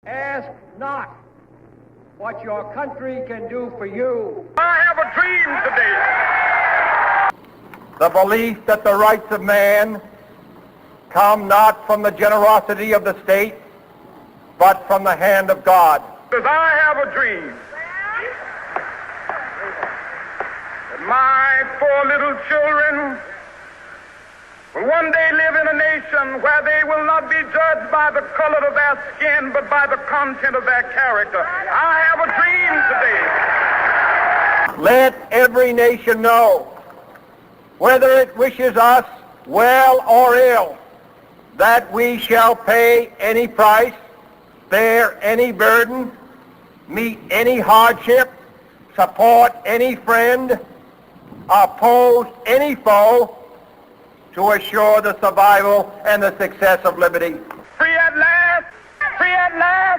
Ask not what your country can do for you. I have a dream today. The belief that the rights of man come not from the generosity of the state, but from the hand of God. Because I have a dream that my 4 little children will one day live in a nation where they will not be judged by the color of their skin, but by the content of their character. I have a dream today. Let every nation know, whether it wishes us well or ill, that we shall pay any price, bear any burden, meet any hardship, support any friend, oppose any foe, to assure the survival and the success of liberty. Free at last! Free at last!